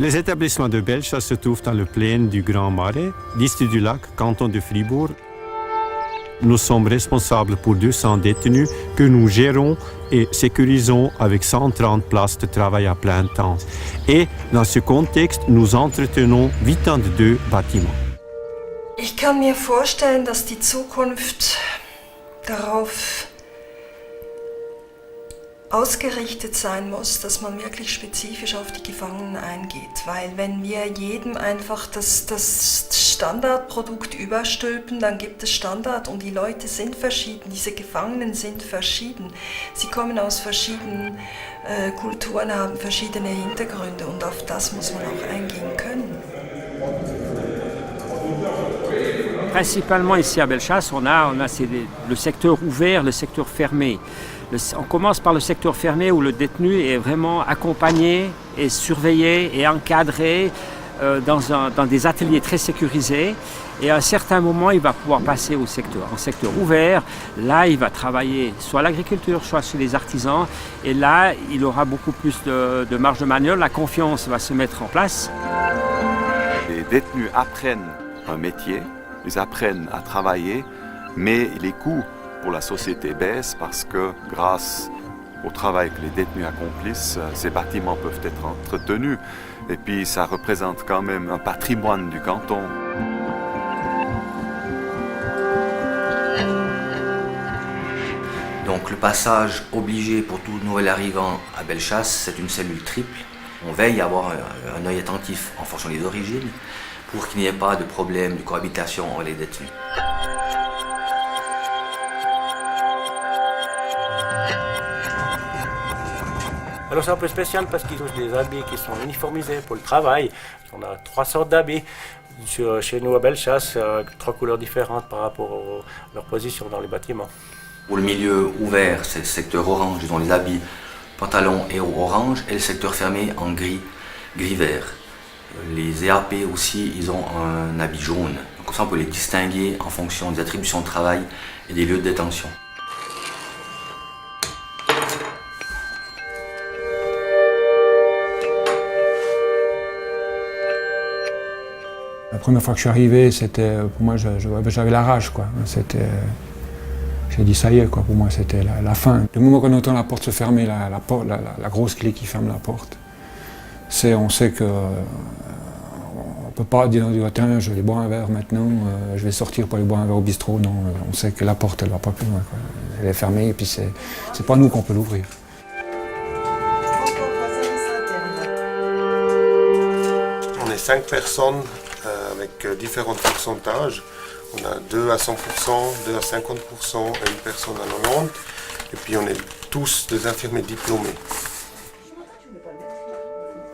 Les établissements de Bellechasse se trouvent dans le plaine du Grand Marais, district du Lac, canton de Fribourg. Nous sommes responsables pour 200 détenus que nous gérons et sécurisons avec 130 places de travail à plein temps. Et dans ce contexte, nous entretenons 82 bâtiments. Ich kann mir vorstellen, dass die Zukunft darauf ausgerichtet sein muss, dass man wirklich spezifisch auf die Gefangenen eingeht. Weil wenn wir jedem einfach das Standardprodukt überstülpen, dann gibt es Standard und die Leute sind verschieden, diese Gefangenen sind verschieden. Sie kommen aus verschiedenen Kulturen, haben verschiedene Hintergründe und auf das muss man auch eingehen können. Principalement ici à Bellechasse, on a le secteur ouvert, le secteur fermé. On commence par le secteur fermé où le détenu est vraiment accompagné et surveillé et encadré dans des ateliers très sécurisés. Et à un certain moment, il va pouvoir passer en secteur ouvert. Là, il va travailler soit à l'agriculture, soit chez les artisans. Et là, il aura beaucoup plus de marge de manœuvre. La confiance va se mettre en place. Les détenus apprennent un métier. Ils apprennent à travailler, mais les coûts pour la société baissent parce que grâce au travail que les détenus accomplissent, ces bâtiments peuvent être entretenus. Et puis ça représente quand même un patrimoine du canton. Donc le passage obligé pour tout nouvel arrivant à Bellechasse, c'est une cellule triple. On veille à avoir un œil attentif en fonction des origines, pour qu'il n'y ait pas de problème de cohabitation entre les détenus. Alors c'est un peu spécial parce qu'ils ont des habits qui sont uniformisés pour le travail. On a 3 sortes d'habits chez nous à Bellechasse, 3 couleurs différentes par rapport à leur position dans les bâtiments. Pour le milieu ouvert, c'est le secteur orange, ils ont les habits pantalon et orange, et le secteur fermé en gris-vert. Les EAP aussi, ils ont un habit jaune. Donc comme ça, on peut les distinguer en fonction des attributions de travail et des lieux de détention. La première fois que je suis arrivé, c'était, pour moi, j'avais la rage, quoi. J'ai dit ça y est, quoi. Pour moi, c'était la fin. Le moment qu'on entend la porte se fermer, la grosse clé qui ferme la porte, on sait que on peut pas dire tiens, je vais boire un verre maintenant, je vais sortir pour aller boire un verre au bistrot. Non, on sait que la porte, elle va pas plus loin, quoi. Elle est fermée et puis c'est pas nous qu'on peut l'ouvrir. On est 5 personnes avec différents pourcentages. On a 2 à 100%, 2 à 50% et une personne à 90%. Et puis on est tous des infirmiers diplômés.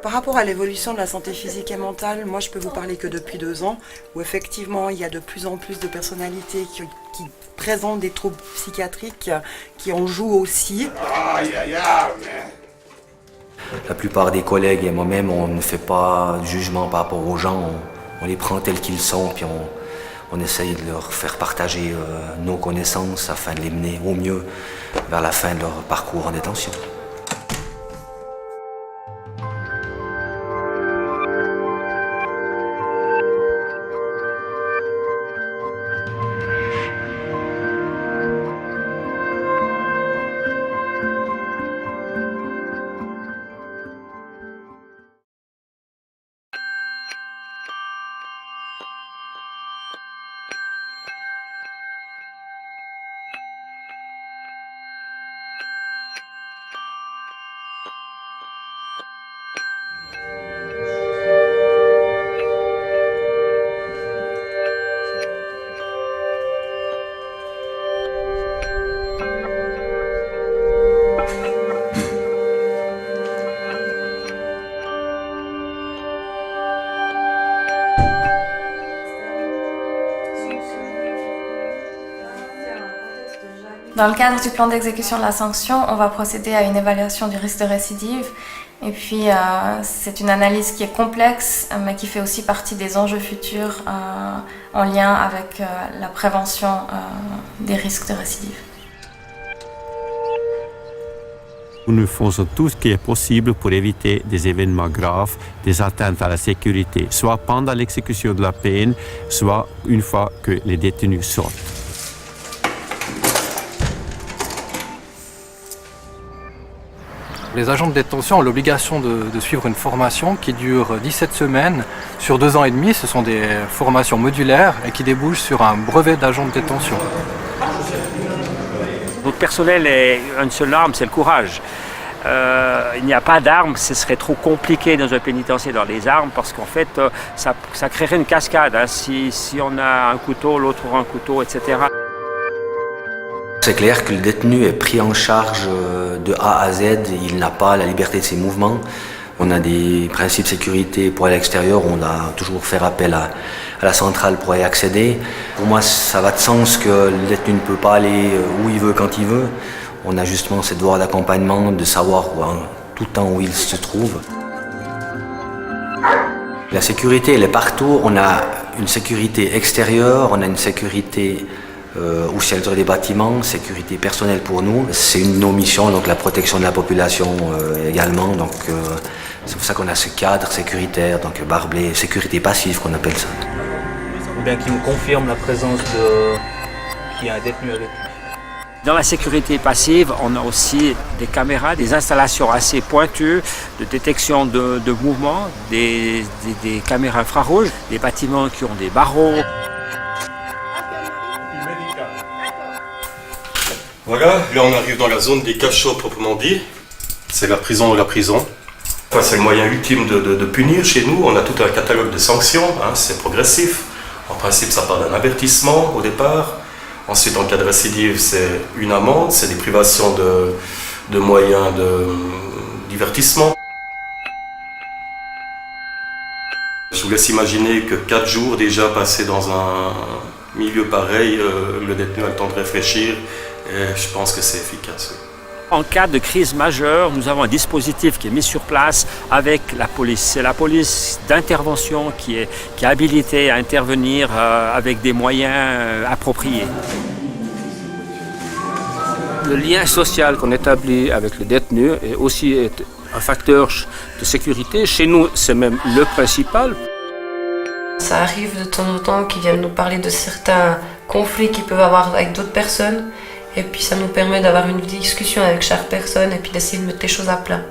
Par rapport à l'évolution de la santé physique et mentale, moi je peux vous parler que depuis 2 ans, où effectivement il y a de plus en plus de personnalités qui présentent des troubles psychiatriques, qui en jouent aussi. La plupart des collègues et moi-même, on ne fait pas de jugement par rapport aux gens, on les prend tels qu'ils sont, puis on essaye de leur faire partager nos connaissances afin de les mener au mieux vers la fin de leur parcours en détention. Dans le cadre du plan d'exécution de la sanction, on va procéder à une évaluation du risque de récidive. Et puis, c'est une analyse qui est complexe, mais qui fait aussi partie des enjeux futurs en lien avec la prévention des risques de récidive. Nous faisons tout ce qui est possible pour éviter des événements graves, des atteintes à la sécurité, soit pendant l'exécution de la peine, soit une fois que les détenus sortent. Les agents de détention ont l'obligation de suivre une formation qui dure 17 semaines sur 2 ans et demi. Ce sont des formations modulaires et qui débouchent sur un brevet d'agent de détention. Notre personnel est une seule arme, c'est le courage. Il n'y a pas d'armes, ce serait trop compliqué dans un pénitencier dans les armes parce qu'en fait ça créerait une cascade. Hein. Si on a un couteau, l'autre aura un couteau, etc. C'est clair que le détenu est pris en charge de A à Z, il n'a pas la liberté de ses mouvements. On a des principes de sécurité pour aller à l'extérieur, on doit toujours faire appel à la centrale pour y accéder. Pour moi, ça va de sens que le détenu ne peut pas aller où il veut, quand il veut. On a justement ce devoir d'accompagnement, de savoir tout le temps où il se trouve. La sécurité, elle est partout. On a une sécurité extérieure, on a une sécurité aussi à l'intérieur des bâtiments, sécurité personnelle pour nous. C'est une de nos missions, donc la protection de la population également. Donc c'est pour ça qu'on a ce cadre sécuritaire, donc barbelé, sécurité passive qu'on appelle ça. Ou bien qui nous confirme la présence qu'il y a un détenu avec nous. Dans la sécurité passive, on a aussi des caméras, des installations assez pointues de détection de mouvements, des caméras infrarouges, des bâtiments qui ont des barreaux. Voilà, là on arrive dans la zone des cachots proprement dit. C'est la prison de la prison. Enfin, c'est le moyen ultime de punir chez nous. On a tout un catalogue de sanctions, hein, c'est progressif. En principe, ça part d'un avertissement au départ. Ensuite, en cas de récidive, c'est une amende, c'est des privations de moyens de divertissement. Je vous laisse imaginer que 4 jours déjà passés dans un milieu pareil, le détenu a le temps de réfléchir. Et je pense que c'est efficace. En cas de crise majeure, nous avons un dispositif qui est mis sur place avec la police. C'est la police d'intervention qui est habilitée à intervenir avec des moyens appropriés. Le lien social qu'on établit avec le détenu est aussi un facteur de sécurité. Chez nous, c'est même le principal. Ça arrive de temps en temps qu'ils viennent nous parler de certains conflits qu'ils peuvent avoir avec d'autres personnes. Et puis ça nous permet d'avoir une discussion avec chaque personne et puis d'essayer de mettre les choses à plat.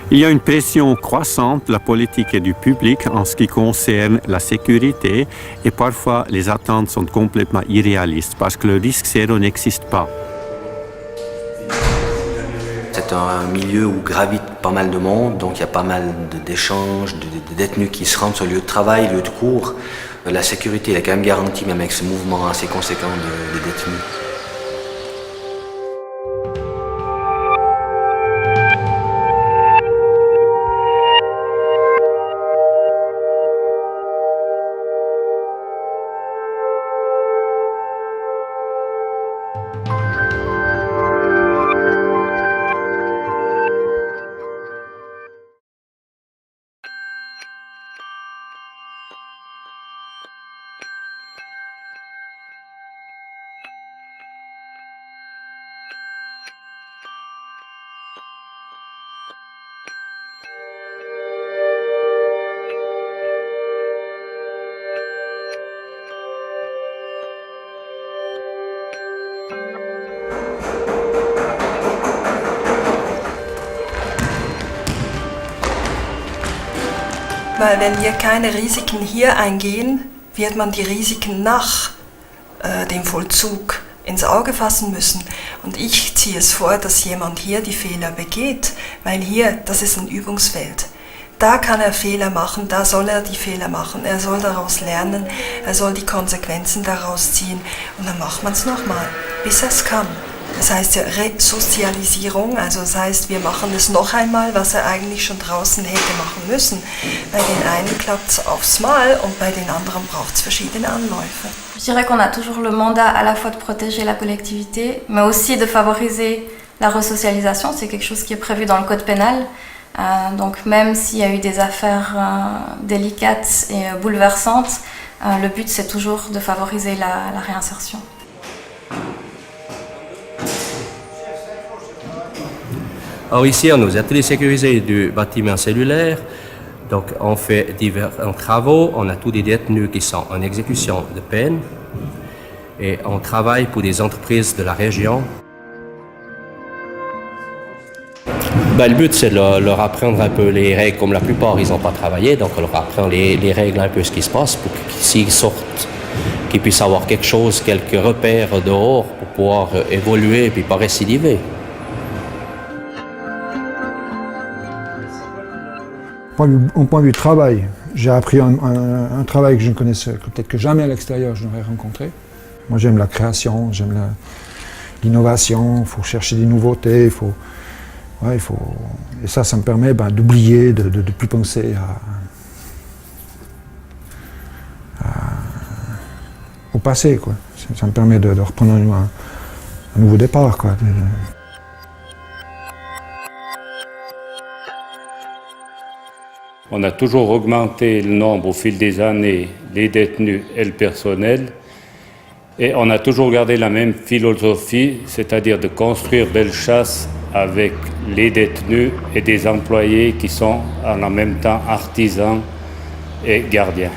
Il y a une pression croissante de la politique et du public en ce qui concerne la sécurité et parfois les attentes sont complètement irréalistes parce que le risque zéro n'existe pas. C'est un milieu où gravite pas mal de monde, donc il y a pas mal d'échanges, de détenus qui se rendent sur le lieu de travail, lieu de cours. La sécurité est quand même garantie même avec ce mouvement assez conséquent de détenus. Weil wenn wir keine Risiken hier eingehen, wird man die Risiken nach dem Vollzug ins Auge fassen müssen. Und ich ziehe es vor, dass jemand hier die Fehler begeht, weil hier, das ist ein Übungsfeld. Da kann er Fehler machen, da soll er die Fehler machen, er soll daraus lernen, er soll die Konsequenzen daraus ziehen und dann macht man es nochmal, bis er es kann. Das heißt ja Resozialisierung, also das heißt, wir machen es noch einmal, was er eigentlich schon draußen hätte machen müssen. Bei den einen klappt es aufs Mal und bei den anderen braucht es verschiedene Anläufe. Je dirais qu'on a toujours le mandat à la fois de protéger la collectivité, mais aussi de favoriser la resocialisation. C'est quelque chose qui est prévu dans le code pénal. Donc même s'il y a eu des affaires délicates et bouleversantes, le but c'est toujours de favoriser la réinsertion. Or ici, on a nos ateliers sécurisés du bâtiment cellulaire. Donc on fait différents travaux, on a tous des détenus qui sont en exécution de peine et on travaille pour des entreprises de la région. Le but, c'est de leur apprendre un peu les règles, comme la plupart, ils n'ont pas travaillé, donc on leur apprend les règles, un peu ce qui se passe, pour que s'ils sortent, qu'ils puissent avoir quelque chose, quelques repères dehors pour pouvoir évoluer et puis pas récidiver. Au point de vue travail, j'ai appris un travail que je ne connaissais peut-être que jamais à l'extérieur je n'aurais rencontré. Moi j'aime la création, j'aime l'innovation, il faut chercher des nouveautés, et ça me permet d'oublier, de ne plus penser au passé, quoi. Ça me permet de reprendre un nouveau départ, quoi. On a toujours augmenté le nombre au fil des années, les détenus et le personnel. Et on a toujours gardé la même philosophie, c'est-à-dire de construire Bellechasse avec les détenus et des employés qui sont en même temps artisans et gardiens.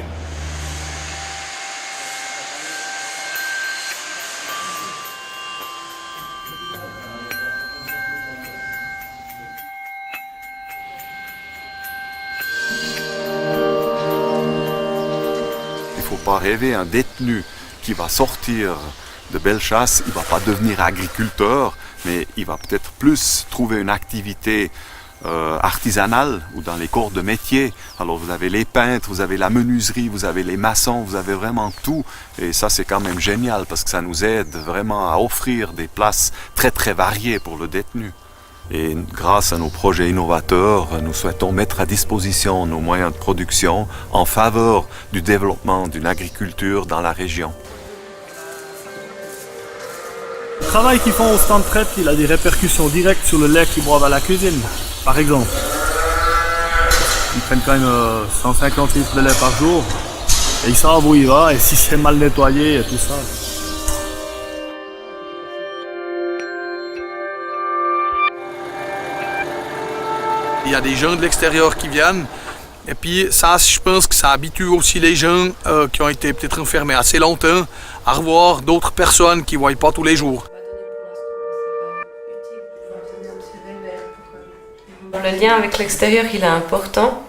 Il ne faut pas rêver un détenu qui va sortir de Bellechasse, il ne va pas devenir agriculteur, mais il va peut-être plus trouver une activité artisanale ou dans les corps de métier. Alors vous avez les peintres, vous avez la menuiserie, vous avez les maçons, vous avez vraiment tout. Et ça c'est quand même génial parce que ça nous aide vraiment à offrir des places très très variées pour le détenu. Et grâce à nos projets innovateurs, nous souhaitons mettre à disposition nos moyens de production en faveur du développement d'une agriculture dans la région. Le travail qu'ils font au stand de traite, il a des répercussions directes sur le lait qu'ils boivent à la cuisine. Par exemple, ils prennent quand même 150 litres de lait par jour et ils savent où il va et si c'est mal nettoyé et tout ça. Il y a des gens de l'extérieur qui viennent et puis ça, je pense que ça habitue aussi les gens qui ont été peut-être enfermés assez longtemps à revoir d'autres personnes qu'ils ne voient pas tous les jours. Le lien avec l'extérieur, il est important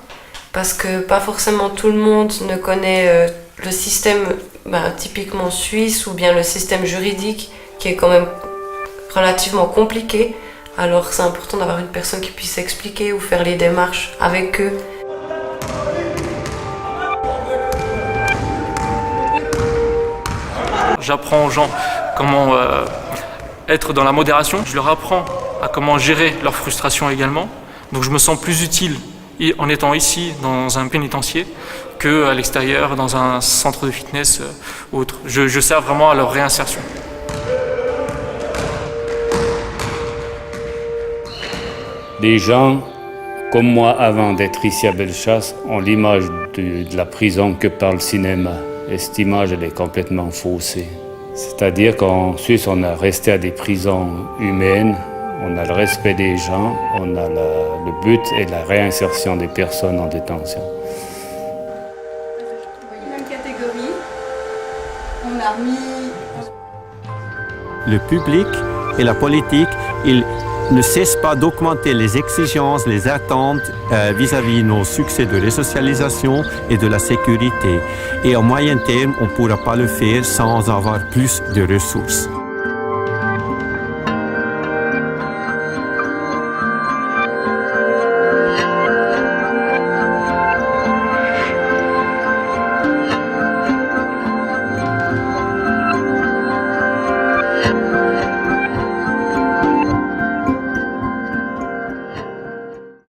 parce que pas forcément tout le monde ne connaît le système typiquement suisse ou bien le système juridique qui est quand même relativement compliqué. Alors c'est important d'avoir une personne qui puisse expliquer ou faire les démarches avec eux. J'apprends aux gens comment être dans la modération. Je leur apprends à comment gérer leur frustration également. Donc je me sens plus utile en étant ici dans un pénitencier qu'à l'extérieur, dans un centre de fitness ou autre. Je sers vraiment à leur réinsertion. Les gens, comme moi avant d'être ici à Bellechasse, ont l'image de la prison que par le cinéma. Et cette image, elle est complètement faussée. C'est-à-dire qu'en Suisse, on a resté à des prisons humaines, on a le respect des gens, on a le but et la réinsertion des personnes en détention. Même catégorie, on a remis... Le public et la politique, ils ne cessent pas d'augmenter les exigences, les attentes vis-à-vis de nos succès de resocialisation et de la sécurité. Et en moyen terme, on ne pourra pas le faire sans avoir plus de ressources.